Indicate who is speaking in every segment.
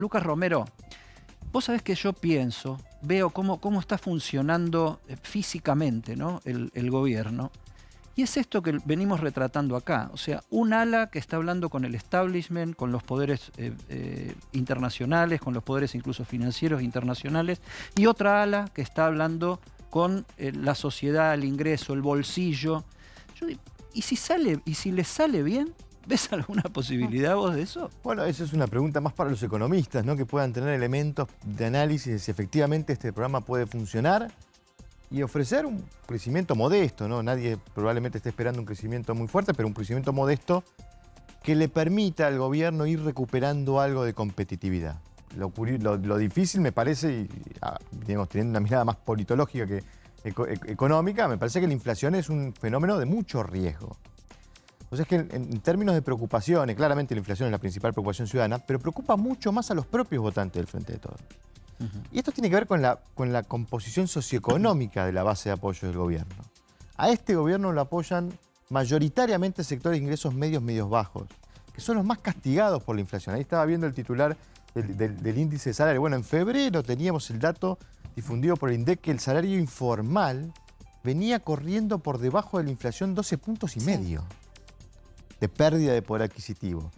Speaker 1: Lucas Romero, vos sabés que yo pienso, veo cómo está funcionando físicamente, ¿no? el gobierno. Y es esto que venimos retratando acá. O sea, un ala que está hablando con el establishment, con los poderes internacionales, con los poderes incluso financieros internacionales, y otra ala que está hablando con la sociedad, el ingreso, el bolsillo. Yo digo, ¿y si les sale bien? ¿Ves alguna posibilidad vos de eso?
Speaker 2: Bueno, esa es una pregunta más para los economistas, ¿no? Que puedan tener elementos de análisis de si efectivamente este programa puede funcionar y ofrecer un crecimiento modesto, ¿no? Nadie probablemente esté esperando un crecimiento muy fuerte, pero un crecimiento modesto que le permita al gobierno ir recuperando algo de competitividad. Lo difícil me parece, y digamos, teniendo una mirada más politológica que económica, me parece que la inflación es un fenómeno de mucho riesgo. O sea, es que en términos de preocupaciones, claramente la inflación es la principal preocupación ciudadana, pero preocupa mucho más a los propios votantes del Frente de Todos. Y esto tiene que ver con la composición socioeconómica de la base de apoyo del gobierno. A este gobierno lo apoyan mayoritariamente sectores de ingresos medios, medios bajos, que son los más castigados por la inflación. Ahí estaba viendo el titular del índice de salario. Bueno, en febrero teníamos el dato difundido por el INDEC que el salario informal venía corriendo por debajo de la inflación 12,5 puntos de pérdida de poder adquisitivo.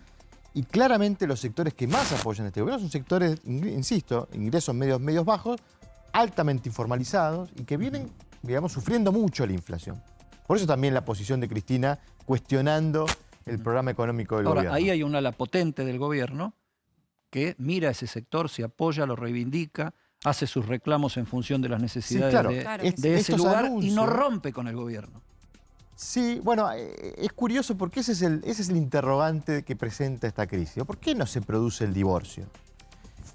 Speaker 2: Y claramente los sectores que más apoyan a este gobierno son sectores, insisto, ingresos medios, medios bajos, altamente informalizados y que vienen, digamos, sufriendo mucho la inflación. Por eso también la posición de Cristina cuestionando el programa económico del gobierno.
Speaker 1: Ahora, ahí hay un ala potente del gobierno que mira a ese sector, se apoya, lo reivindica, hace sus reclamos en función de las necesidades de ese lugar y no rompe con el gobierno.
Speaker 2: Sí, bueno, es curioso porque ese es el interrogante que presenta esta crisis. ¿Por qué no se produce el divorcio?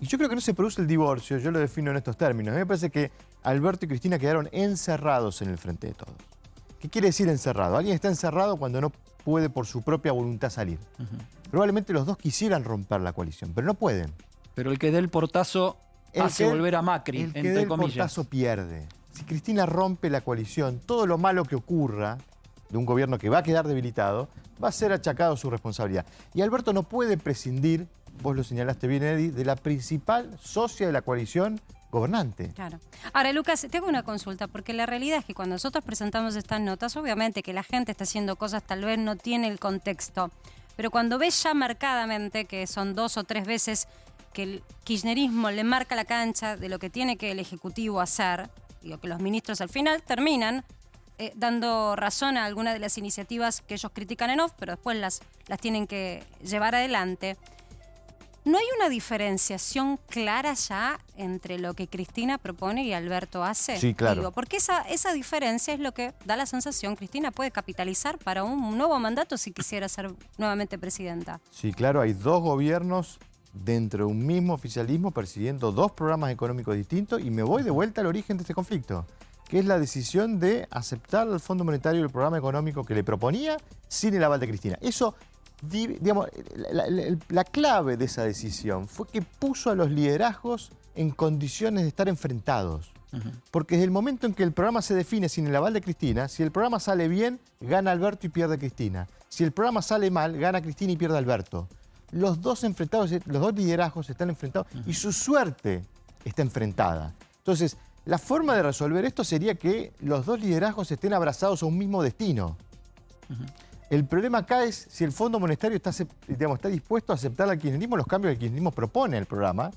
Speaker 2: Y yo creo que no se produce el divorcio, yo lo defino en estos términos. A mí me parece que Alberto y Cristina quedaron encerrados en el Frente de Todos. ¿Qué quiere decir encerrado? Alguien está encerrado cuando no puede por su propia voluntad salir. Probablemente los dos quisieran romper la coalición, pero no pueden.
Speaker 1: Pero el que dé el portazo hace volver a Macri, entre comillas. El que dé el
Speaker 2: portazo pierde. Si Cristina rompe la coalición, todo lo malo que ocurra de un gobierno que va a quedar debilitado, va a ser achacado su responsabilidad. Y Alberto no puede prescindir, vos lo señalaste bien, Eddie, de la principal socia de la coalición gobernante.
Speaker 3: Claro. Ahora, Lucas, te hago una consulta, porque la realidad es que cuando nosotros presentamos estas notas, obviamente que la gente está haciendo cosas, tal vez no tiene el contexto, pero cuando ves ya marcadamente que son 2 o 3 veces que el kirchnerismo le marca la cancha de lo que tiene que el Ejecutivo hacer, y que los ministros al final terminan dando razón a algunas de las iniciativas que ellos critican en off, pero después las tienen que llevar adelante. ¿No hay una diferenciación clara ya entre lo que Cristina propone y Alberto hace?
Speaker 2: Sí, claro.
Speaker 3: Digo, porque esa diferencia es lo que da la sensación Cristina puede capitalizar para un nuevo mandato si quisiera ser nuevamente presidenta.
Speaker 2: Sí, claro, hay dos gobiernos dentro de un mismo oficialismo persiguiendo dos programas económicos distintos y me voy de vuelta al origen de este conflicto, que es la decisión de aceptar al Fondo Monetario el programa económico que le proponía sin el aval de Cristina. Eso, digamos, la clave de esa decisión fue que puso a los liderazgos en condiciones de estar enfrentados. Porque desde el momento en que el programa se define sin el aval de Cristina, si el programa sale bien, gana Alberto y pierde Cristina. Si el programa sale mal, gana Cristina y pierde Alberto. Los dos enfrentados, los dos liderazgos están enfrentados y su suerte está enfrentada. Entonces, la forma de resolver esto sería que los dos liderazgos estén abrazados a un mismo destino. El problema acá es si el Fondo Monetario está dispuesto a aceptar al kirchnerismo los cambios que el kirchnerismo propone en el programa.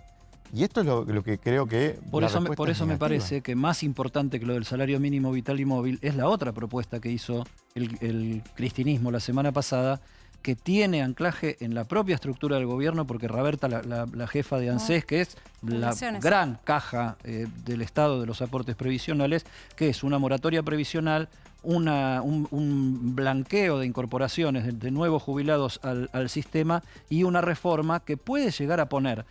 Speaker 2: Y esto es lo que creo que...
Speaker 1: Por eso me parece que más importante que lo del salario mínimo vital y móvil es la otra propuesta que hizo el cristinismo la semana pasada, que tiene anclaje en la propia estructura del gobierno, porque Raberta, la jefa de ANSES, que es la gran caja del Estado de los aportes previsionales, que es una moratoria previsional, un blanqueo de incorporaciones de nuevos jubilados al sistema y una reforma que puede llegar a poner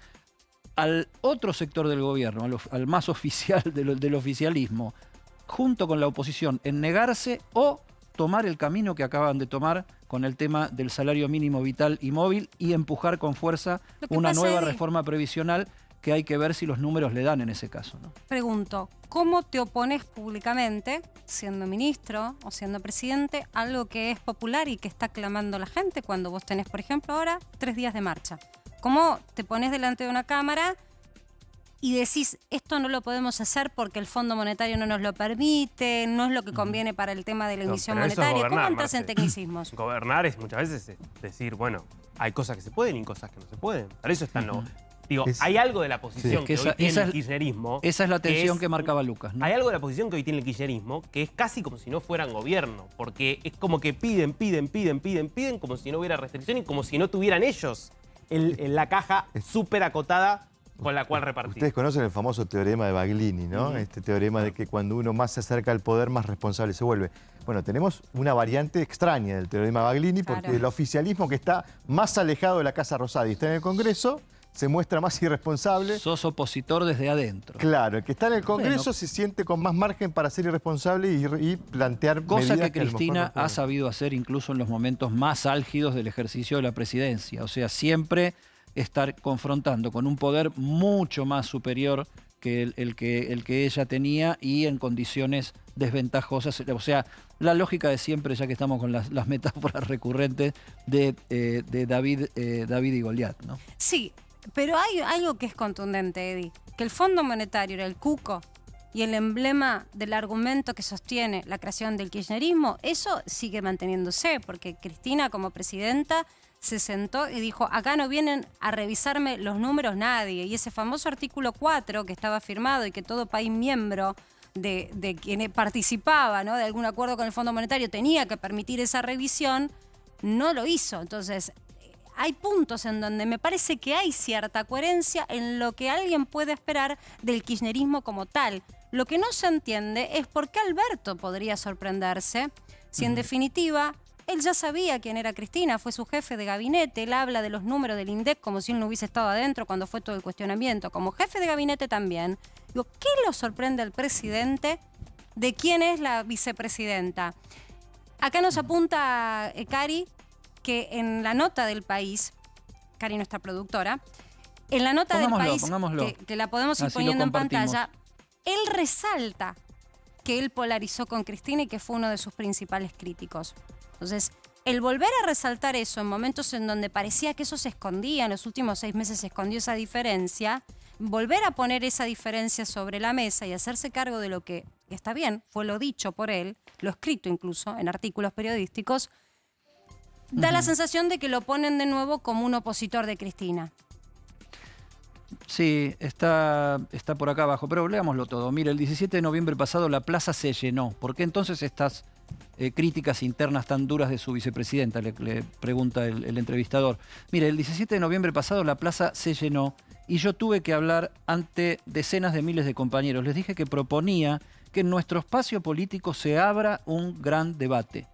Speaker 1: al otro sector del gobierno, al más oficial del oficialismo, junto con la oposición, en negarse o tomar el camino que acaban de tomar con el tema del salario mínimo vital y móvil y empujar con fuerza una nueva reforma previsional que hay que ver si los números le dan en ese caso, ¿no?
Speaker 3: Pregunto, ¿cómo te opones públicamente, siendo ministro o siendo presidente, a algo que es popular y que está clamando la gente cuando vos tenés, por ejemplo, ahora 3 días de marcha? ¿Cómo te pones delante de una cámara y decís, esto no lo podemos hacer porque el Fondo Monetario no nos lo permite, no es lo que conviene para el tema de la emisión
Speaker 4: pero eso es
Speaker 3: monetaria? ¿Cómo
Speaker 4: gobernar,
Speaker 3: entras en
Speaker 4: Marce.
Speaker 3: tecnicismos?
Speaker 4: Gobernar es muchas veces decir, bueno, hay cosas que se pueden y cosas que no se pueden. Para eso están los... Digo, hay algo de la posición que hoy tiene el kirchnerismo...
Speaker 1: Esa es la tensión que marcaba Lucas, ¿no?
Speaker 4: Hay algo de la posición que hoy tiene el kirchnerismo que es casi como si no fueran gobierno, porque es como que piden, como si no hubiera restricción y como si no tuvieran ellos la caja súper acotada con la cual repartir.
Speaker 2: Ustedes conocen el famoso teorema de Baglini, ¿no? Este teorema de que cuando uno más se acerca al poder, más responsable se vuelve. Bueno, tenemos una variante extraña del teorema de Baglini, porque
Speaker 3: Claro.
Speaker 2: el oficialismo que está más alejado de la Casa Rosada y está en el Congreso, se muestra más irresponsable.
Speaker 1: Sos opositor desde adentro.
Speaker 2: Claro, el que está en el Congreso
Speaker 1: Bueno.
Speaker 2: se siente con más margen para ser irresponsable y plantear
Speaker 1: Cosa
Speaker 2: medidas
Speaker 1: que
Speaker 2: a lo mejor
Speaker 1: Cristina
Speaker 2: no pueden.
Speaker 1: ha sabido hacer incluso en los momentos más álgidos del ejercicio de la presidencia. O sea, siempre estar confrontando con un poder mucho más superior que el que ella tenía y en condiciones desventajosas. O sea, la lógica de siempre, ya que estamos con las metáforas recurrentes de David y Goliat, ¿no?
Speaker 3: Sí, pero hay algo que es contundente, Eddie, que el Fondo Monetario era el cuco y el emblema del argumento que sostiene la creación del kirchnerismo, eso sigue manteniéndose, porque Cristina como presidenta se sentó y dijo, acá no vienen a revisarme los números nadie. Y ese famoso artículo 4 que estaba firmado y que todo país miembro de quien participaba, ¿no?, de algún acuerdo con el Fondo Monetario tenía que permitir esa revisión, no lo hizo. Entonces, hay puntos en donde me parece que hay cierta coherencia en lo que alguien puede esperar del kirchnerismo como tal. Lo que no se entiende es por qué Alberto podría sorprenderse si en definitiva él ya sabía quién era Cristina, fue su jefe de gabinete, él habla de los números del INDEC como si él no hubiese estado adentro cuando fue todo el cuestionamiento, como jefe de gabinete también. Digo, ¿qué lo sorprende al presidente de quién es la vicepresidenta? Acá nos apunta Cari que en la nota del País, Cari nuestra productora, en la nota del País, que la podemos ir
Speaker 1: Así
Speaker 3: poniendo en
Speaker 1: compartimos.
Speaker 3: pantalla, él resalta que él polarizó con Cristina y que fue uno de sus principales críticos. Entonces, el volver a resaltar eso en momentos en donde parecía que eso se escondía, en los últimos 6 meses se escondió esa diferencia, volver a poner esa diferencia sobre la mesa y hacerse cargo de lo que, está bien, fue lo dicho por él, lo escrito incluso en artículos periodísticos, da la sensación de que lo ponen de nuevo como un opositor de Cristina.
Speaker 1: Sí, está por acá abajo, pero leámoslo todo. Mire, el 17 de noviembre pasado la plaza se llenó. ¿Por qué entonces estas críticas internas tan duras de su vicepresidenta? Le pregunta el entrevistador. Mire, el 17 de noviembre pasado la plaza se llenó y yo tuve que hablar ante decenas de miles de compañeros. Les dije que proponía que en nuestro espacio político se abra un gran debate.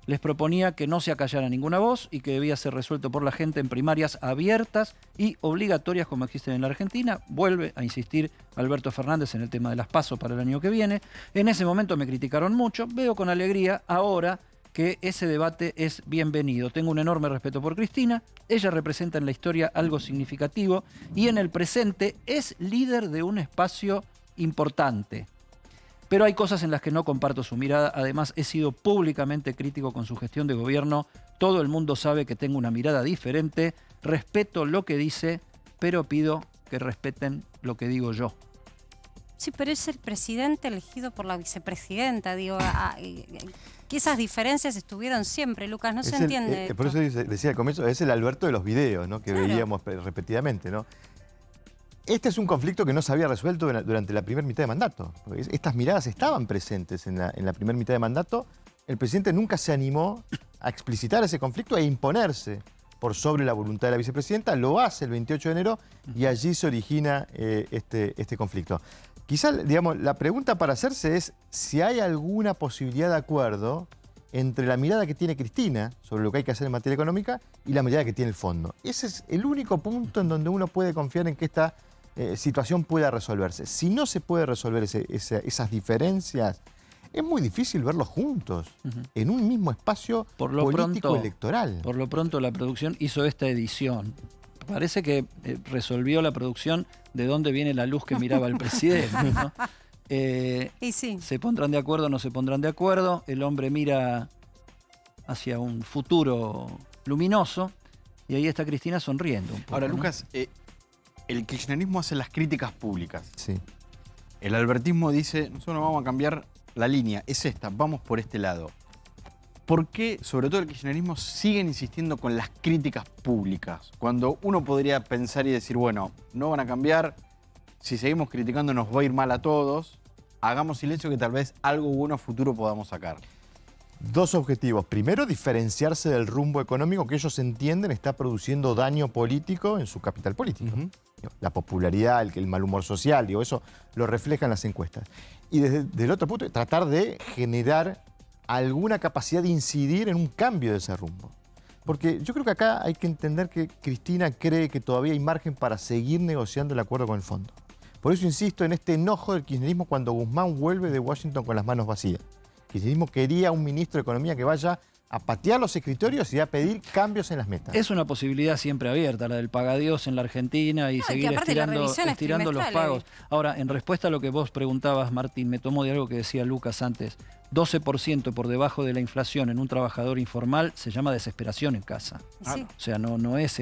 Speaker 1: Les proponía que no se acallara ninguna voz y que debía ser resuelto por la gente en primarias abiertas y obligatorias como existen en la Argentina. Vuelve a insistir Alberto Fernández en el tema de las PASO para el año que viene. En ese momento me criticaron mucho. Veo con alegría ahora que ese debate es bienvenido. Tengo un enorme respeto por Cristina. Ella representa en la historia algo significativo y en el presente es líder de un espacio importante. Pero hay cosas en las que no comparto su mirada. Además, he sido públicamente crítico con su gestión de gobierno. Todo el mundo sabe que tengo una mirada diferente. Respeto lo que dice, pero pido que respeten lo que digo yo.
Speaker 3: Sí, pero es el presidente elegido por la vicepresidenta. Digo, que esas diferencias estuvieron siempre, Lucas. No se entiende.
Speaker 2: Por eso decía al comienzo, es el Alberto de los videos, ¿no?, que
Speaker 3: Claro.
Speaker 2: veíamos repetidamente, ¿no? Este es un conflicto que no se había resuelto durante la primera mitad de mandato. Porque estas miradas estaban presentes en la primera mitad de mandato. El presidente nunca se animó a explicitar ese conflicto e imponerse por sobre la voluntad de la vicepresidenta. Lo hace el 28 de enero y allí se origina este conflicto. Quizá, digamos, la pregunta para hacerse es si hay alguna posibilidad de acuerdo entre la mirada que tiene Cristina sobre lo que hay que hacer en materia económica y la mirada que tiene el fondo. Ese es el único punto en donde uno puede confiar en que esta situación pueda resolverse. Si no se puede resolver esas diferencias, es muy difícil verlos juntos en un mismo espacio político electoral.
Speaker 1: Por lo pronto la producción hizo esta edición. Parece que resolvió la producción de dónde viene la luz que miraba el presidente, ¿no?
Speaker 3: Y sí.
Speaker 1: ¿Se pondrán de acuerdo o no se pondrán de acuerdo? El hombre mira hacia un futuro luminoso Y ahí está Cristina sonriendo un poco.
Speaker 5: Ahora,
Speaker 1: ¿no?
Speaker 5: Lucas, el kirchnerismo hace las críticas públicas.
Speaker 2: Sí.
Speaker 5: El albertismo dice, nosotros no vamos a cambiar la línea, es esta, vamos por este lado. ¿Por qué, sobre todo el kirchnerismo, siguen insistiendo con las críticas públicas? Cuando uno podría pensar y decir, bueno, no van a cambiar, si seguimos criticando nos va a ir mal a todos, hagamos silencio que tal vez algo bueno a futuro podamos sacar.
Speaker 2: Dos objetivos. Primero, diferenciarse del rumbo económico que ellos entienden está produciendo daño político en su capital político. La popularidad, el mal humor social, eso lo reflejan las encuestas. Y desde el otro punto, tratar de generar alguna capacidad de incidir en un cambio de ese rumbo. Porque yo creo que acá hay que entender que Cristina cree que todavía hay margen para seguir negociando el acuerdo con el fondo. Por eso insisto en este enojo del kirchnerismo cuando Guzmán vuelve de Washington con las manos vacías. El kirchnerismo quería un ministro de Economía que vaya a patear los escritorios y a pedir cambios en las metas.
Speaker 1: Es una posibilidad siempre abierta, la del pagadiós en la Argentina y seguir estirando los pagos. Ahora, en respuesta a lo que vos preguntabas, Martín, me tomo de algo que decía Lucas antes. 12% por debajo de la inflación en un trabajador informal se llama desesperación en casa.
Speaker 3: Sí.
Speaker 1: O sea, no es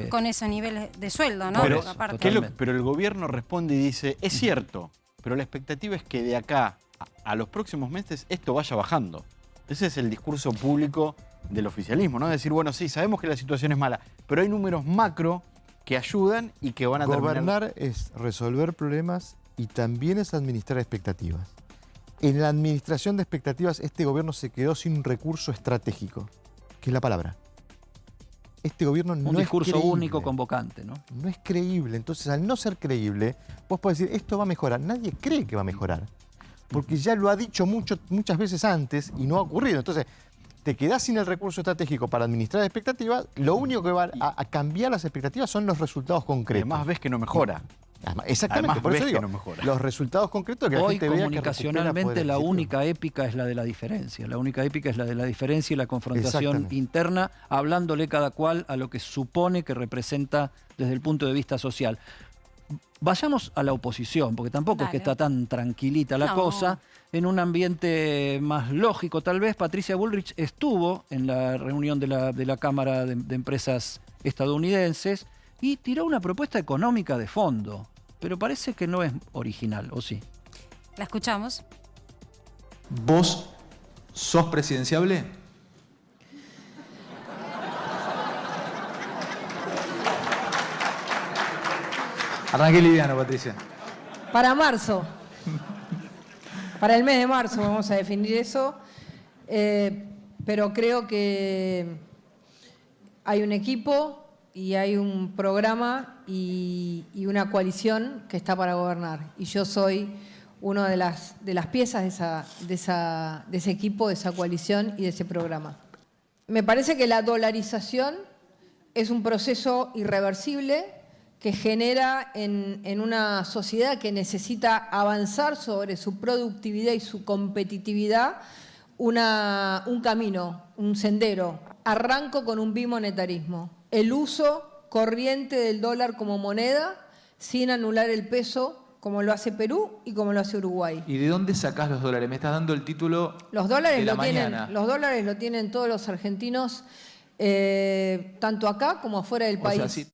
Speaker 3: Con esos niveles de sueldo, ¿no?
Speaker 5: Pero,
Speaker 3: Aparte.
Speaker 5: pero el gobierno responde y dice, es cierto, pero la expectativa es que de acá a los próximos meses esto vaya bajando. Ese es el discurso público del oficialismo, ¿no? Decir, bueno, sí, sabemos que la situación es mala, pero hay números macro que ayudan y que van a
Speaker 2: Gobernar es resolver problemas y también es administrar expectativas. En la administración de expectativas, este gobierno se quedó sin un recurso estratégico, que es la palabra. Este gobierno no es
Speaker 1: un discurso
Speaker 2: creíble.
Speaker 1: Único, convocante, ¿no?
Speaker 2: No es creíble. Entonces, al no ser creíble, vos podés decir, esto va a mejorar. Nadie cree que va a mejorar. Porque ya lo ha dicho muchas veces antes y no ha ocurrido. Entonces, te quedás sin el recurso estratégico para administrar expectativas, lo único que va a cambiar las expectativas son los resultados concretos.
Speaker 5: Además ves que no mejora.
Speaker 2: Exactamente,
Speaker 5: Además,
Speaker 2: por eso
Speaker 5: ves
Speaker 2: digo,
Speaker 5: que no mejora.
Speaker 2: los resultados concretos que la
Speaker 1: Hoy
Speaker 2: gente vea que
Speaker 1: comunicacionalmente
Speaker 2: recupera poder
Speaker 1: la
Speaker 2: adquisitivo.
Speaker 1: única épica es la de la diferencia. La única épica es la de la diferencia y la confrontación
Speaker 2: Exactamente.
Speaker 1: interna, hablándole cada cual a lo que supone que representa desde el punto de vista social. Vayamos a la oposición, porque tampoco es que
Speaker 3: Dale.
Speaker 1: está tan tranquilita la
Speaker 3: No.
Speaker 1: cosa. En un ambiente más lógico, tal vez, Patricia Bullrich estuvo en la reunión de la Cámara de Empresas estadounidenses y tiró una propuesta económica de fondo. Pero parece que no es original, ¿o sí?
Speaker 3: La escuchamos.
Speaker 6: ¿Vos sos presidenciable? Arranqué liviano, Patricia.
Speaker 7: Para marzo. Para el mes de marzo vamos a definir eso. Pero creo que hay un equipo y hay un programa y una coalición que está para gobernar. Y yo soy una de las piezas de ese equipo, de esa coalición y de ese programa. Me parece que la dolarización es un proceso irreversible que genera en una sociedad que necesita avanzar sobre su productividad y su competitividad un camino, un sendero. Arranco con un bimonetarismo. El uso corriente del dólar como moneda sin anular el peso, como lo hace Perú y como lo hace Uruguay.
Speaker 6: ¿Y de dónde sacás los dólares? Me estás dando el título
Speaker 7: Los dólares
Speaker 6: de la
Speaker 7: lo tienen,
Speaker 6: mañana.
Speaker 7: los dólares lo tienen todos los argentinos, tanto acá como afuera del
Speaker 6: O
Speaker 7: país.
Speaker 6: sea, sí.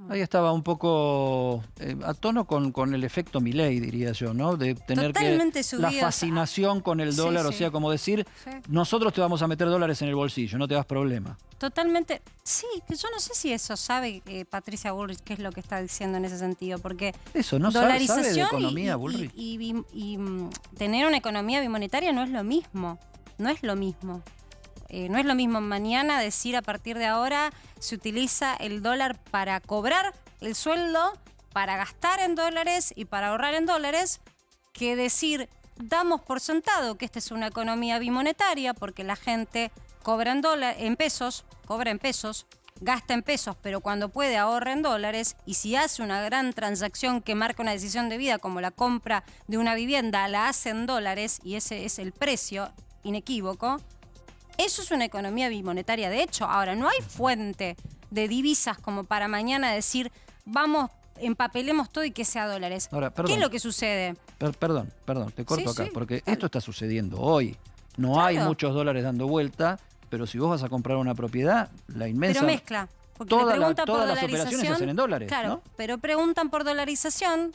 Speaker 1: Ahí estaba un poco a tono con el efecto Milei, diría yo, ¿no? De tener
Speaker 3: Totalmente
Speaker 1: la
Speaker 3: subidos
Speaker 1: fascinación con el dólar,
Speaker 3: Sí,
Speaker 1: o
Speaker 3: sí.
Speaker 1: sea, como decir,
Speaker 3: Sí.
Speaker 1: nosotros te vamos a meter dólares en el bolsillo, no te das problema.
Speaker 3: Totalmente. Sí, que yo no sé si eso sabe Patricia Bullrich qué es lo que está diciendo en ese sentido, porque
Speaker 1: Eso, ¿no sabe de
Speaker 3: dolarización
Speaker 1: economía,
Speaker 3: y
Speaker 1: Bullrich?
Speaker 3: tener una economía bimonetaria no es lo mismo. No es lo mismo. No es lo mismo mañana decir a partir de ahora se utiliza el dólar para cobrar el sueldo, para gastar en dólares y para ahorrar en dólares, que decir damos por sentado que esta es una economía bimonetaria porque la gente cobra en pesos, gasta en pesos, pero cuando puede ahorra en dólares, y si hace una gran transacción que marca una decisión de vida como la compra de una vivienda, la hace en dólares y ese es el precio inequívoco. Eso es una economía bimonetaria, de hecho. Ahora, no hay fuente de divisas como para mañana decir, vamos, empapelemos todo y que sea dólares.
Speaker 1: Ahora,
Speaker 3: ¿Qué
Speaker 1: perdón.
Speaker 3: es lo que sucede?
Speaker 1: Perdón, te corto
Speaker 3: Sí,
Speaker 1: acá,
Speaker 3: sí,
Speaker 1: porque
Speaker 3: dale.
Speaker 1: esto está sucediendo hoy. No hay
Speaker 3: Claro.
Speaker 1: muchos dólares dando vuelta pero si vos vas a comprar una propiedad, la inmensa...
Speaker 3: Pero mezcla. Porque le
Speaker 1: todas
Speaker 3: preguntan por
Speaker 1: las
Speaker 3: dolarización.
Speaker 1: operaciones se hacen en dólares,
Speaker 3: Claro,
Speaker 1: ¿no?
Speaker 3: pero preguntan por dolarización,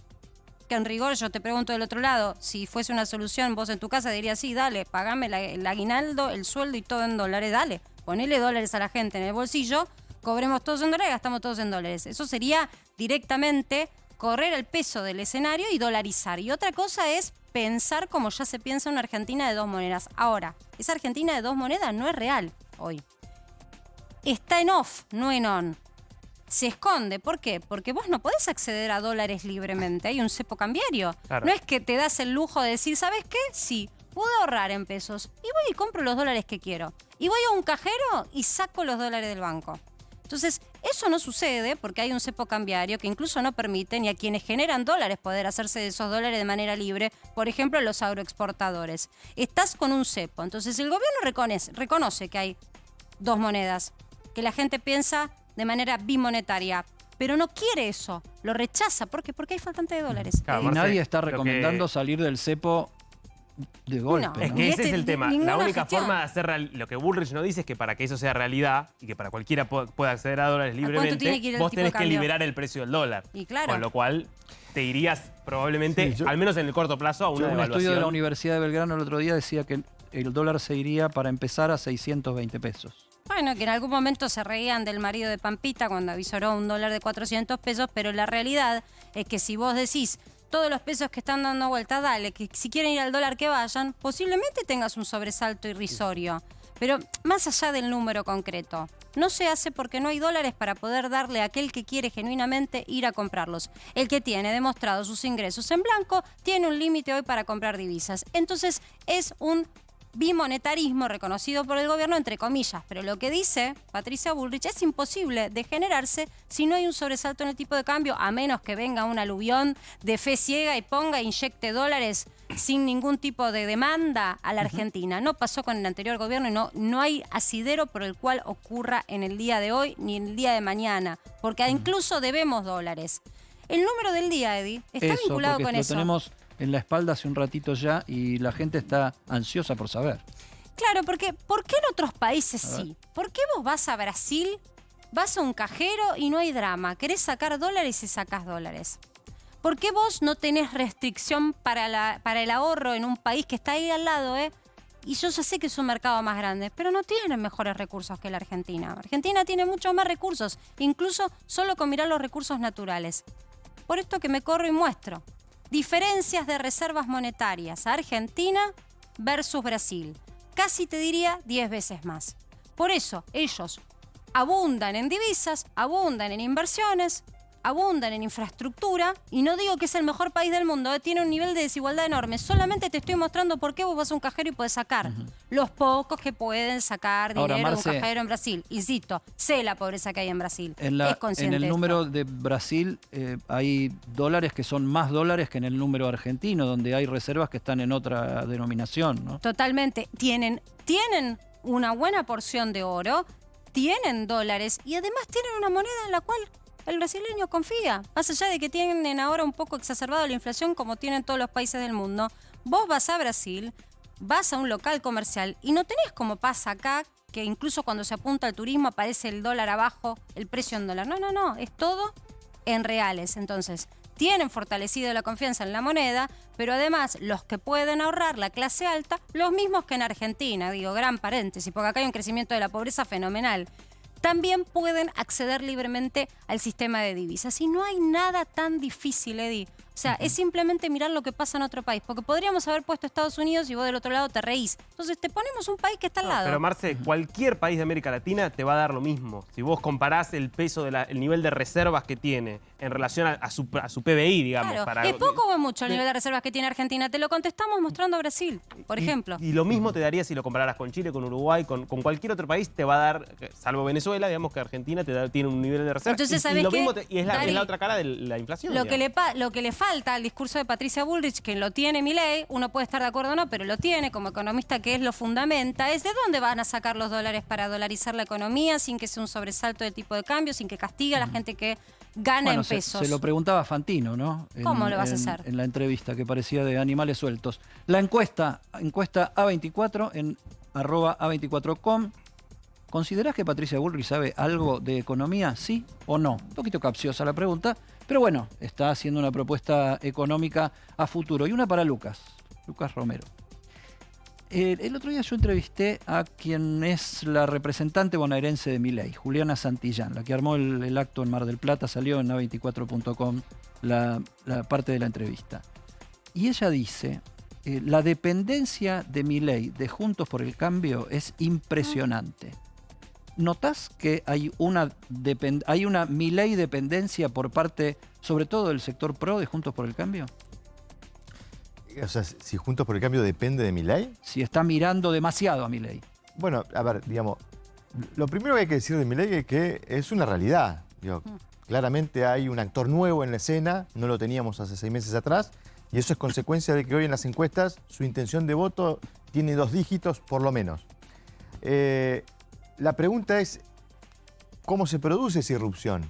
Speaker 3: que en rigor yo te pregunto del otro lado, si fuese una solución, vos en tu casa dirías, sí, dale, pagame el aguinaldo, el sueldo y todo en dólares, dale, ponele dólares a la gente en el bolsillo, cobremos todos en dólares, gastamos todos en dólares. Eso sería directamente correr el peso del escenario y dolarizar. Y otra cosa es pensar como ya se piensa una Argentina de dos monedas. Ahora, esa Argentina de dos monedas no es real hoy. Está en off, no en on. Se esconde. ¿Por qué? Porque vos no podés acceder a dólares libremente. Hay un cepo cambiario.
Speaker 4: Claro.
Speaker 3: No es que te das el lujo de decir, ¿sabes qué? Sí, puedo ahorrar en pesos. Y voy y compro los dólares que quiero. Y voy a un cajero y saco los dólares del banco. Entonces, eso no sucede porque hay un cepo cambiario que incluso no permite ni a quienes generan dólares poder hacerse de esos dólares de manera libre, por ejemplo, los agroexportadores. Estás con un cepo. Entonces, el gobierno reconoce que hay dos monedas, que la gente piensa de manera bimonetaria, pero no quiere eso, lo rechaza. ¿Por qué? Porque hay faltante de dólares.
Speaker 4: Claro,
Speaker 1: Y
Speaker 4: Marce,
Speaker 1: nadie está
Speaker 4: lo que-
Speaker 1: recomendando salir del cepo de golpe.
Speaker 3: No,
Speaker 1: ¿no?
Speaker 4: Es que
Speaker 3: Y
Speaker 4: ese es el tema. La
Speaker 3: ninguna
Speaker 4: única
Speaker 3: gestión.
Speaker 4: forma de hacer lo que Bullrich no dice es que para que eso sea realidad y que para cualquiera pueda acceder a dólares
Speaker 3: cuánto
Speaker 4: libremente,
Speaker 3: tiene que ir el
Speaker 4: vos
Speaker 3: tipo de
Speaker 4: tenés que
Speaker 3: cambio?
Speaker 4: liberar el precio del dólar.
Speaker 3: Y claro.
Speaker 4: Con lo cual te irías probablemente,
Speaker 2: Sí, yo-
Speaker 4: al menos en el corto plazo, a una
Speaker 1: Un estudio de la
Speaker 4: devaluación.
Speaker 1: Universidad de Belgrano el otro día decía que el dólar se iría para empezar a 620 pesos.
Speaker 3: Bueno, que en algún momento se reían del marido de Pampita cuando avisoró un dólar de 400 pesos, pero la realidad es que si vos decís todos los pesos que están dando vuelta, dale, que si quieren ir al dólar que vayan, posiblemente tengas un sobresalto irrisorio. Pero más allá del número concreto, no se hace porque no hay dólares para poder darle a aquel que quiere genuinamente ir a comprarlos. El que tiene demostrado sus ingresos en blanco tiene un límite hoy para comprar divisas. Entonces es un bimonetarismo reconocido por el gobierno, entre comillas. Pero lo que dice Patricia Bullrich es imposible de generarse si no hay un sobresalto en el tipo de cambio, a menos que venga un aluvión de fe ciega y ponga, inyecte dólares sin ningún tipo de demanda a la Argentina. No pasó con el anterior gobierno y no hay asidero por el cual ocurra en el día de hoy ni en el día de mañana, porque incluso debemos dólares. El número del día, Eddie, está
Speaker 1: Eso,
Speaker 3: vinculado
Speaker 1: porque
Speaker 3: con
Speaker 1: lo
Speaker 3: eso.
Speaker 1: tenemos en la espalda hace un ratito ya y la gente está ansiosa por saber.
Speaker 3: Claro, porque ¿por qué en otros países sí? ¿Por qué vos vas a Brasil, vas a un cajero y no hay drama? Querés sacar dólares y sacás dólares. ¿Por qué vos no tenés restricción para el ahorro en un país que está ahí al lado, Y yo ya sé que es un mercado más grande, pero no tienen mejores recursos que la Argentina. Argentina tiene muchos más recursos, incluso solo con mirar los recursos naturales. Por esto que me corro y muestro. Diferencias de reservas monetarias. Argentina versus Brasil. Casi te diría 10 veces más. Por eso ellos abundan en divisas, abundan en inversiones, abundan en infraestructura, y no digo que es el mejor país del mundo, tiene un nivel de desigualdad enorme. Solamente te estoy mostrando por qué vos vas a un cajero y podés sacar. Los pocos que pueden sacar
Speaker 1: Ahora,
Speaker 3: dinero de
Speaker 1: Marce,
Speaker 3: un cajero en Brasil. Insisto, sé la pobreza que hay en Brasil.
Speaker 1: En
Speaker 3: es consciente
Speaker 1: el
Speaker 3: de esto.
Speaker 1: número de Brasil hay dólares que son más dólares que en el número argentino, donde hay reservas que están en otra denominación, ¿no?
Speaker 3: Totalmente. Tienen una buena porción de oro, tienen dólares y además tienen una moneda en la cual el brasileño confía. Más allá de que tienen ahora un poco exacerbado la inflación como tienen todos los países del mundo, vos vas a Brasil, vas a un local comercial y no tenés como pasa acá, que incluso cuando se apunta al turismo aparece el dólar abajo, el precio en dólar. No, es todo en reales. Entonces, tienen fortalecido la confianza en la moneda, pero además los que pueden ahorrar, la clase alta, los mismos que en Argentina, digo, gran paréntesis, porque acá hay un crecimiento de la pobreza fenomenal, también pueden acceder libremente al sistema de divisas. Y no hay nada tan difícil, Eddie. O sea, es simplemente mirar lo que pasa en otro país. Porque podríamos haber puesto Estados Unidos y vos del otro lado te reís. Entonces te ponemos un país que está al lado.
Speaker 4: Pero Marce, cualquier país de América Latina te va a dar lo mismo. Si vos comparás el peso, el nivel de reservas que tiene en relación a su PBI, digamos.
Speaker 3: Claro. ¿Es poco o es mucho el nivel de reservas que tiene Argentina? Te lo contestamos mostrando a Brasil, por ejemplo.
Speaker 4: Y lo mismo te daría si lo compararas con Chile, con Uruguay, con cualquier otro país, te va a dar, salvo Venezuela, digamos que Argentina tiene un nivel de reservas.
Speaker 3: Entonces,
Speaker 4: y
Speaker 3: ¿sabés
Speaker 4: lo
Speaker 3: qué?
Speaker 4: mismo es
Speaker 3: Dari,
Speaker 4: la otra cara de la inflación.
Speaker 3: Lo que
Speaker 4: digamos.
Speaker 3: le falta al discurso de Patricia Bullrich, que lo tiene Milei, uno puede estar de acuerdo o no, pero lo tiene como economista, que es lo fundamenta, es de dónde van a sacar los dólares para dolarizar la economía sin que sea un sobresalto de tipo de cambio, sin que castigue a la gente que gana en pesos.
Speaker 1: Se lo preguntaba Fantino, ¿no?
Speaker 3: ¿Cómo lo vas a hacer?
Speaker 1: En la entrevista que parecía de animales sueltos. La encuesta A24 en @A24com, ¿considerás que Patricia Bullrich sabe algo de economía? ¿Sí o no? Un poquito capciosa la pregunta, pero bueno, está haciendo una propuesta económica a futuro. Y una para Lucas Romero. El otro día yo entrevisté a quien es la representante bonaerense de Milei, Juliana Santillán, la que armó el acto en Mar del Plata, salió en a24.com la parte de la entrevista. Y ella dice, la dependencia de Milei de Juntos por el Cambio es impresionante. ¿Notás que hay una Milei dependencia por parte, sobre todo del sector pro de Juntos por el Cambio?
Speaker 2: O sea, si Juntos por el Cambio depende de Milei.
Speaker 1: Si está mirando demasiado a Milei.
Speaker 2: Bueno, a ver, digamos, lo primero que hay que decir de Milei es que es una realidad. Digo, claramente hay un actor nuevo en la escena, no lo teníamos hace 6 meses atrás, y eso es consecuencia de que hoy en las encuestas su intención de voto tiene 2 dígitos por lo menos. La pregunta es, ¿cómo se produce esa irrupción?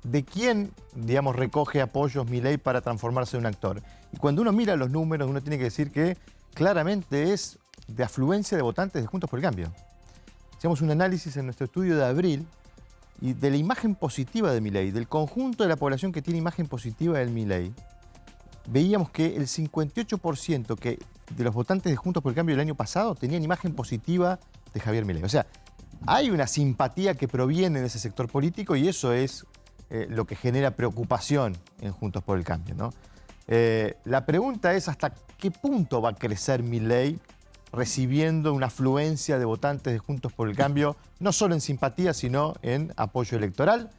Speaker 2: ¿De quién, digamos, recoge apoyos Milei para transformarse en un actor? Y cuando uno mira los números, uno tiene que decir que claramente es de afluencia de votantes de Juntos por el Cambio. Hacíamos un análisis en nuestro estudio de abril y de la imagen positiva de Milei, del conjunto de la población que tiene imagen positiva del Milei, veíamos que el 58% de los votantes de Juntos por el Cambio del año pasado tenían imagen positiva de Javier Milei. O sea, hay una simpatía que proviene de ese sector político y eso es lo que genera preocupación en Juntos por el Cambio, ¿no? La pregunta es hasta qué punto va a crecer Milei recibiendo una afluencia de votantes de Juntos por el Cambio, no solo en simpatía, sino en apoyo electoral.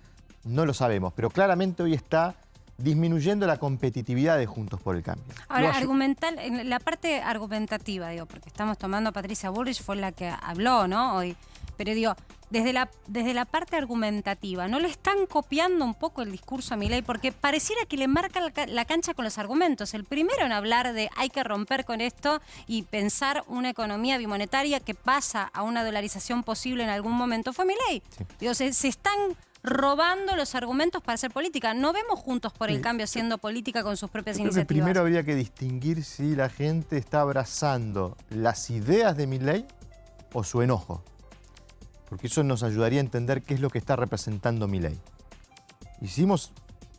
Speaker 2: No lo sabemos, pero claramente hoy está disminuyendo la competitividad de Juntos por el Cambio.
Speaker 3: Ahora, en la parte argumentativa, digo, porque estamos tomando a Patricia Bullrich, fue la que habló, ¿no? Hoy. Pero digo, desde la parte argumentativa, ¿no le están copiando un poco el discurso a Milei? Porque pareciera que le marca la cancha con los argumentos. El primero en hablar de hay que romper con esto y pensar una economía bimonetaria que pasa a una dolarización posible en algún momento fue Milei. Sí. Digo, se están robando los argumentos para hacer política. No vemos Juntos por el Cambio haciendo política con sus propias iniciativas.
Speaker 2: Primero habría que distinguir si la gente está abrazando las ideas de Milei o su enojo. Porque eso nos ayudaría a entender qué es lo que está representando Milei. Hicimos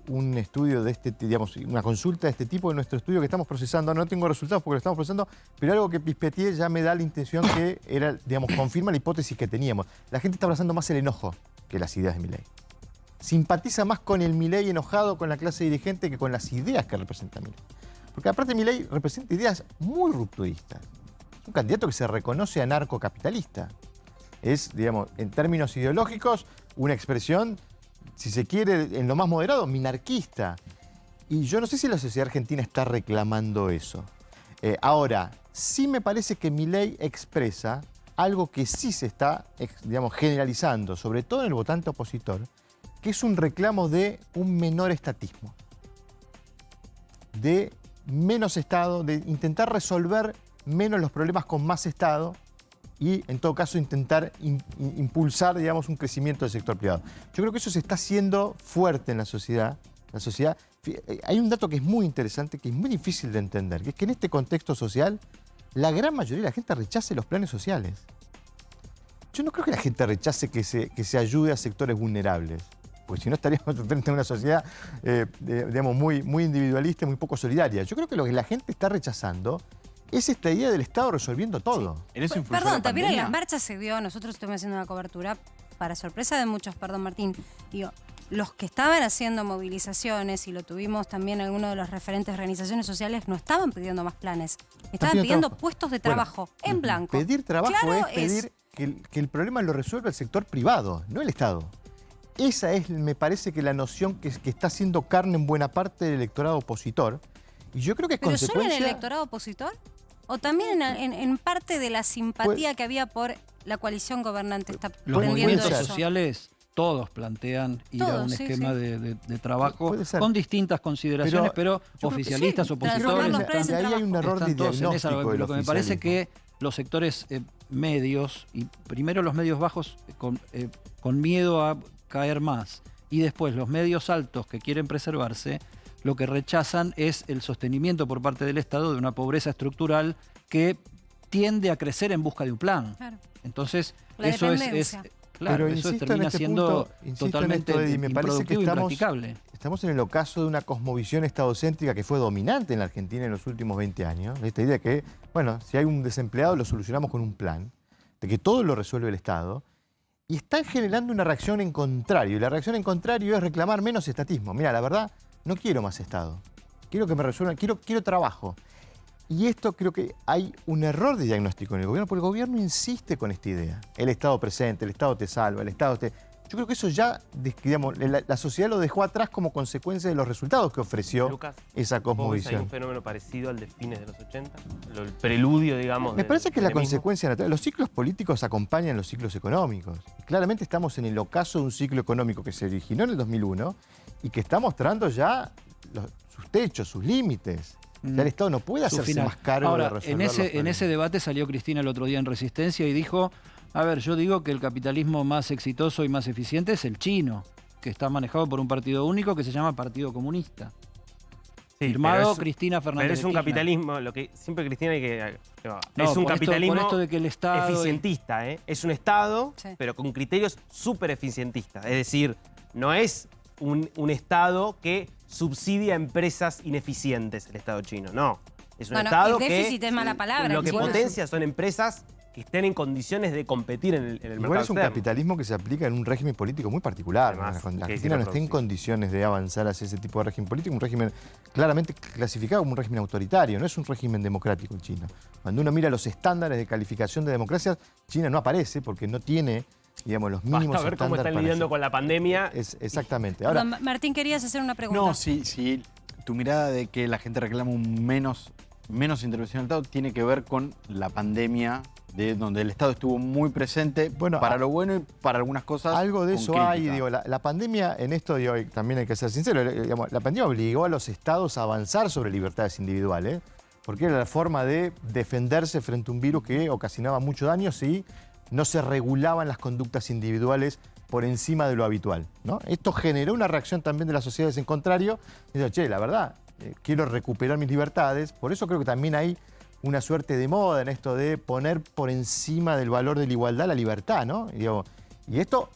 Speaker 2: un estudio de digamos, una consulta de este tipo en nuestro estudio que estamos procesando. No tengo resultados porque lo estamos procesando, pero algo que pispeteé ya me da la intención que era, digamos, confirma la hipótesis que teníamos. La gente está abrazando más el enojo que las ideas de Milei. Simpatiza más con el Milei enojado con la clase dirigente que con las ideas que representa Milei. Porque aparte Milei representa ideas muy rupturistas. Es un candidato que se reconoce anarcocapitalista. Es, digamos, en términos ideológicos, una expresión, si se quiere, en lo más moderado, minarquista. Y yo no sé si la sociedad argentina está reclamando eso. Ahora, sí me parece que Milei expresa algo que sí se está, digamos, generalizando, sobre todo en el votante opositor, que es un reclamo de un menor estatismo, de menos Estado, de intentar resolver menos los problemas con más Estado y, en todo caso, intentar impulsar, digamos, un crecimiento del sector privado. Yo creo que eso se está haciendo fuerte en la sociedad. Hay un dato que es muy interesante, que es muy difícil de entender, que es que en este contexto social, la gran mayoría de la gente rechace los planes sociales. Yo no creo que la gente rechace que se ayude a sectores vulnerables, porque si no estaríamos frente a una sociedad, digamos, muy individualista y muy poco solidaria. Yo creo que lo que la gente está rechazando es esta idea del Estado resolviendo todo.
Speaker 3: Sí. ¿En eso perdón, también en las marchas se vio, nosotros estuvimos haciendo una cobertura, para sorpresa de muchos, perdón Martín, digo, los que estaban haciendo movilizaciones, y lo tuvimos también algunos de los referentes de organizaciones sociales, no estaban pidiendo más planes, estaban pidiendo puestos de trabajo en blanco.
Speaker 2: Pedir trabajo claro, es pedir que el problema lo resuelva el sector privado, no el Estado. Esa es, me parece, que la noción que está haciendo carne en buena parte del electorado opositor. Y yo creo que es
Speaker 3: ¿pero
Speaker 2: consecuencia...
Speaker 3: solo en el electorado opositor? ¿O también en parte de la simpatía que había por la coalición gobernante? Está
Speaker 1: los movimientos
Speaker 3: eso.
Speaker 1: Sociales, todos plantean ir a un esquema de trabajo con distintas consideraciones, pero oficialistas, opositores,
Speaker 2: ahí hay un error de diagnóstico.
Speaker 1: Lo que me parece que los sectores medios, y primero los medios bajos con miedo a caer más, y después los medios altos que quieren preservarse, lo que rechazan es el sostenimiento por parte del Estado de una pobreza estructural que tiende a crecer en busca de un plan.
Speaker 3: Claro.
Speaker 1: Entonces,
Speaker 3: La
Speaker 1: eso
Speaker 3: dependencia.
Speaker 1: claro,
Speaker 2: Pero
Speaker 1: eso
Speaker 2: insisto
Speaker 1: termina
Speaker 2: en este
Speaker 1: siendo
Speaker 2: punto, insisto en
Speaker 1: totalmente
Speaker 2: esto, Eddie, me parece que
Speaker 1: improductivo e impracticable.
Speaker 2: estamos en el ocaso de una cosmovisión estadocéntrica que fue dominante en la Argentina en los últimos 20 años. Esta idea de que, bueno, si hay un desempleado lo solucionamos con un plan, de que todo lo resuelve el Estado, y están generando una reacción en contrario. Y la reacción en contrario es reclamar menos estatismo. Mira, la verdad, no quiero más Estado. Quiero que me resuelvan, quiero trabajo. Y esto creo que hay un error de diagnóstico en el gobierno, porque el gobierno insiste con esta idea. El Estado presente, el Estado te salva, el Estado te... Yo creo que eso ya, digamos, la sociedad lo dejó atrás como consecuencia de los resultados que ofreció
Speaker 4: Lucas,
Speaker 2: esa
Speaker 4: ¿vos ves ahí
Speaker 2: cosmovisión.
Speaker 4: un fenómeno parecido al de fines de los 80? El preludio, digamos.
Speaker 2: Me parece que es la
Speaker 4: del feminismo.
Speaker 2: consecuencia natural. Los ciclos políticos acompañan los ciclos económicos. Y claramente estamos en el ocaso de un ciclo económico que se originó en el 2001 y que está mostrando ya sus techos, sus límites. Ya el Estado no puede
Speaker 1: Su
Speaker 2: hacerse
Speaker 1: final.
Speaker 2: más cargo
Speaker 1: Ahora,
Speaker 2: de resolver
Speaker 1: en
Speaker 2: los
Speaker 1: ese
Speaker 2: problemas.
Speaker 1: debate salió Cristina el otro día en Resistencia y dijo, a ver, yo digo que el capitalismo más exitoso y más eficiente es el chino, que está manejado por un partido único que se llama Partido Comunista.
Speaker 4: Sí,
Speaker 1: Firmado
Speaker 4: pero es-
Speaker 1: Cristina Fernández
Speaker 4: Pero es un
Speaker 1: de Kirchner.
Speaker 4: capitalismo, lo que siempre Cristina hay que...
Speaker 1: No,
Speaker 4: es un
Speaker 1: por
Speaker 4: capitalismo
Speaker 1: esto de que el Estado...
Speaker 4: eficientista, ¿eh? Es un Estado,
Speaker 3: Sí.
Speaker 4: pero con criterios súper eficientistas. Es decir, no es un Estado que subsidia empresas ineficientes, el Estado chino, no. Es un
Speaker 3: Bueno,
Speaker 4: Estado
Speaker 3: el
Speaker 4: que
Speaker 3: déficit es mala palabra.
Speaker 4: lo que
Speaker 3: igual.
Speaker 4: potencia son empresas que estén en condiciones de competir en el
Speaker 2: Igual
Speaker 4: mercado
Speaker 2: es un
Speaker 4: externo.
Speaker 2: capitalismo que se aplica en un régimen político muy particular.
Speaker 4: Además,
Speaker 2: La
Speaker 4: que hay que
Speaker 2: Argentina no está en
Speaker 4: reproducir.
Speaker 2: condiciones de avanzar hacia ese tipo de régimen político, un régimen claramente clasificado como un régimen autoritario, no es un régimen democrático el chino. Cuando uno mira los estándares de calificación de democracia, China no aparece porque no tiene, digamos, los mínimos
Speaker 4: Basta ver cómo
Speaker 2: estándares
Speaker 4: están
Speaker 2: para
Speaker 4: lidiando
Speaker 2: ser-
Speaker 4: con la pandemia.
Speaker 2: Exactamente. Ahora,
Speaker 3: Perdón, Martín, querías hacer una pregunta.
Speaker 5: No, sí, tu mirada de que la gente reclama un menos intervención del Estado tiene que ver con la pandemia, de donde el Estado estuvo muy presente,
Speaker 2: Bueno,
Speaker 5: para lo bueno y para algunas cosas.
Speaker 2: algo de
Speaker 5: con
Speaker 2: eso hay,
Speaker 5: crítica.
Speaker 2: digo, la pandemia, en esto digo, también hay que ser sincero, digamos, la pandemia obligó a los estados a avanzar sobre libertades individuales, porque era la forma de defenderse frente a un virus que ocasionaba mucho daño si no se regulaban las conductas individuales por encima de lo habitual, ¿no? Esto generó una reacción también de las sociedades en contrario, diciendo, che, la verdad, quiero recuperar mis libertades, por eso creo que también hay una suerte de moda en esto de poner por encima del valor de la igualdad la libertad, ¿no? Y esto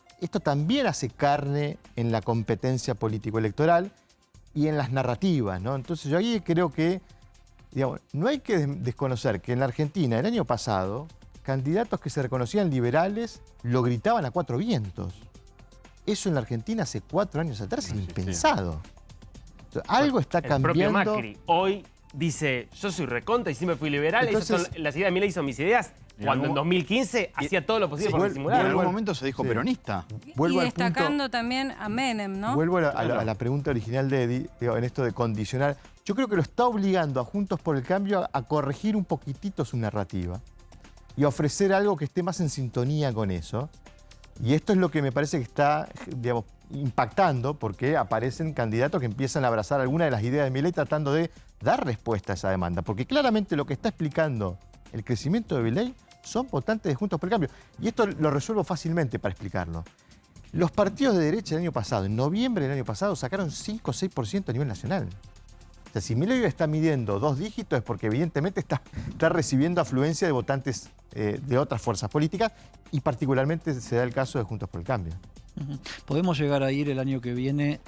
Speaker 2: también hace carne en la competencia político-electoral y en las narrativas, ¿no? Entonces yo ahí creo que, digamos, no hay que desconocer que en la Argentina el año pasado candidatos que se reconocían liberales lo gritaban a cuatro vientos. Eso en la Argentina hace 4 años atrás era impensado. Entonces, algo está
Speaker 4: El propio
Speaker 2: cambiando.
Speaker 4: Macri hoy dice, yo soy recontra y siempre fui liberal, esas
Speaker 2: Entonces-
Speaker 4: son las ideas de Milei son mis ideas,
Speaker 5: Y
Speaker 4: cuando en
Speaker 5: algún-
Speaker 4: 2015 hacía todo lo posible por
Speaker 5: Y en
Speaker 4: disimular.
Speaker 5: algún momento se dijo
Speaker 2: Sí.
Speaker 5: peronista.
Speaker 2: Vuelvo
Speaker 3: y
Speaker 2: al
Speaker 3: destacando también a Menem, ¿no?
Speaker 2: Vuelvo a la pregunta original de Eddie, digo, en esto de condicionar. Yo creo que lo está obligando a Juntos por el Cambio a corregir un poquitito su narrativa y a ofrecer algo que esté más en sintonía con eso. Y esto es lo que me parece que está, digamos, impactando, porque aparecen candidatos que empiezan a abrazar alguna de las ideas de Milei tratando de dar respuesta a esa demanda. Porque claramente lo que está explicando el crecimiento de Milei son votantes de Juntos por el Cambio. Y esto lo resuelvo fácilmente para explicarlo. Los partidos de derecha el año pasado, en noviembre del año pasado, sacaron 5 o 6% a nivel nacional. O sea, si Milei está midiendo 2 dígitos es porque evidentemente está recibiendo afluencia de votantes de otras fuerzas políticas y particularmente se da el caso de Juntos por el Cambio.
Speaker 1: Ujú. ¿Podemos llegar a ir el año que viene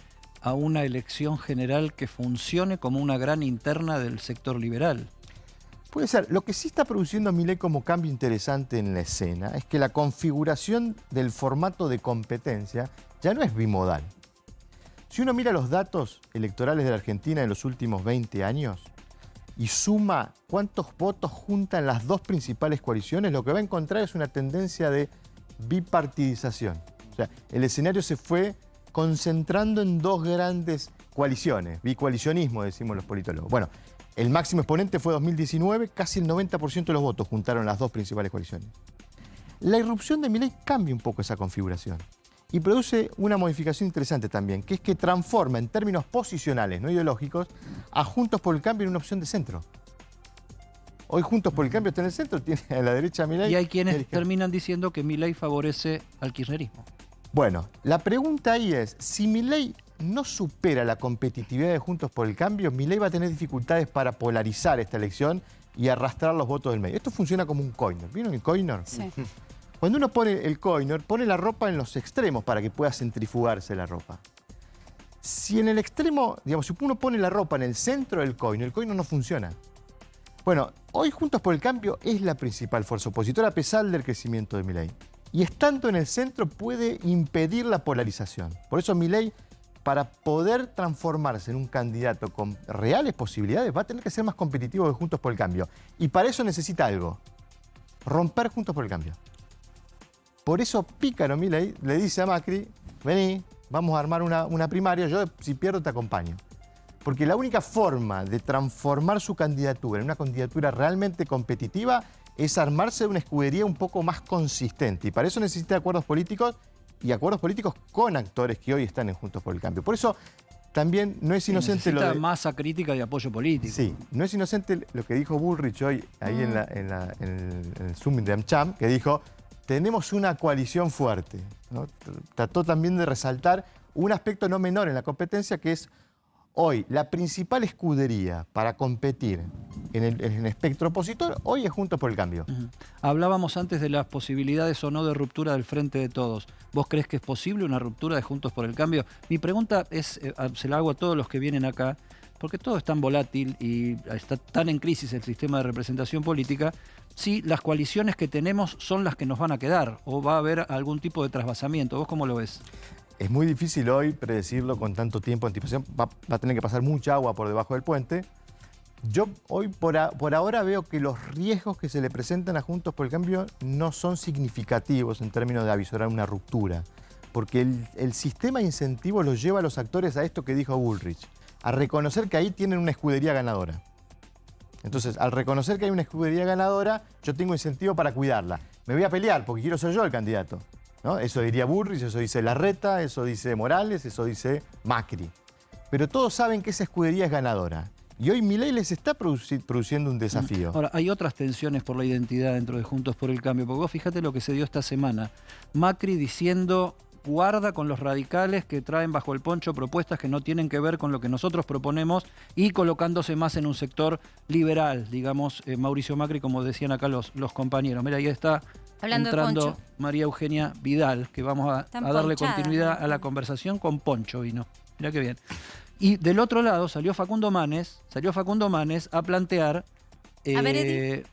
Speaker 1: a una elección general que funcione como una gran interna del sector liberal?
Speaker 2: Puede ser. Lo que sí está produciendo Milei como cambio interesante en la escena es que la configuración del formato de competencia ya no es bimodal. Si uno mira los datos electorales de la Argentina en los últimos 20 años y suma cuántos votos juntan las dos principales coaliciones, lo que va a encontrar es una tendencia de bipartidización. O sea, el escenario se fue concentrando en dos grandes coaliciones, bicoalicionismo, decimos los politólogos. Bueno, el máximo exponente fue 2019, casi el 90% de los votos juntaron las dos principales coaliciones. La irrupción de Milei cambia un poco esa configuración y produce una modificación interesante también, que es que transforma en términos posicionales, no ideológicos, a Juntos por el Cambio en una opción de centro. Hoy Juntos por el Cambio está en el centro, tiene a la derecha a Milei.
Speaker 1: Y hay
Speaker 2: a la
Speaker 1: quienes
Speaker 2: izquierda.
Speaker 1: terminan diciendo que Milei favorece al kirchnerismo.
Speaker 2: Bueno, la pregunta ahí es, si Milei no supera la competitividad de Juntos por el Cambio, Milei va a tener dificultades para polarizar esta elección y arrastrar los votos del medio. Esto funciona como un coiner. ¿Vieron el coiner?
Speaker 3: Sí.
Speaker 2: Cuando uno pone el coiner, pone la ropa en los extremos para que pueda centrifugarse la ropa. Si en el extremo, digamos, si uno pone la ropa en el centro del coiner, el coiner no funciona. Bueno, hoy Juntos por el Cambio es la principal fuerza opositora a pesar del crecimiento de Milei. Y estando en el centro puede impedir la polarización. Por eso Milei, para poder transformarse en un candidato con reales posibilidades, va a tener que ser más competitivo que Juntos por el Cambio. Y para eso necesita algo, romper Juntos por el Cambio. Por eso Pícaro Milei le dice a Macri, vení, vamos a armar una primaria, yo si pierdo te acompaño. Porque la única forma de transformar su candidatura en una candidatura realmente competitiva es armarse de una escudería un poco más consistente. Y para eso necesita acuerdos políticos y acuerdos políticos con actores que hoy están en Juntos por el Cambio. Por eso también no es inocente lo de...
Speaker 1: masa crítica y apoyo político.
Speaker 2: Sí, no es inocente lo que dijo Bullrich hoy ahí en el Zoom de AmCham, que dijo, tenemos una coalición fuerte, ¿no? Trató también de resaltar un aspecto no menor en la competencia, que es hoy la principal escudería para competir en el espectro opositor, hoy es Juntos por el Cambio.
Speaker 1: Hablábamos antes de las posibilidades o no de ruptura del Frente de Todos. ¿Vos crees que es posible una ruptura de Juntos por el Cambio? Mi pregunta es, se la hago a todos los que vienen acá, porque todo es tan volátil y está tan en crisis el sistema de representación política, si las coaliciones que tenemos son las que nos van a quedar o va a haber algún tipo de trasvasamiento. ¿Vos cómo lo ves?
Speaker 2: Es muy difícil hoy predecirlo con tanto tiempo de anticipación. Va a tener que pasar mucha agua por debajo del puente. Yo hoy por ahora veo que los riesgos que se le presentan a Juntos por el Cambio no son significativos en términos de avisorar una ruptura. Porque el sistema de incentivos los lleva a los actores a esto que dijo Bullrich, a reconocer que ahí tienen una escudería ganadora. Entonces, al reconocer que hay una escudería ganadora, yo tengo incentivo para cuidarla. Me voy a pelear porque quiero ser yo el candidato, ¿no? Eso diría Bullrich, eso dice Larreta, eso dice Morales, eso dice Macri. Pero todos saben que esa escudería es ganadora. Y hoy Milei les está produciendo un desafío.
Speaker 1: Ahora, hay otras tensiones por la identidad dentro de Juntos por el Cambio. Porque vos fíjate lo que se dio esta semana. Macri diciendo, guarda con los radicales que traen bajo el poncho propuestas que no tienen que ver con lo que nosotros proponemos y colocándose más en un sector liberal, digamos, Mauricio Macri, como decían acá los compañeros. Mira, ahí está
Speaker 3: Hablando de
Speaker 1: entrando
Speaker 3: poncho.
Speaker 1: María Eugenia Vidal, que vamos a darle
Speaker 3: ponchada,
Speaker 1: continuidad
Speaker 3: ¿no?
Speaker 1: a la conversación con poncho vino. Mirá qué bien. Y del otro lado salió Facundo Manes a plantear
Speaker 3: A ver, Edi.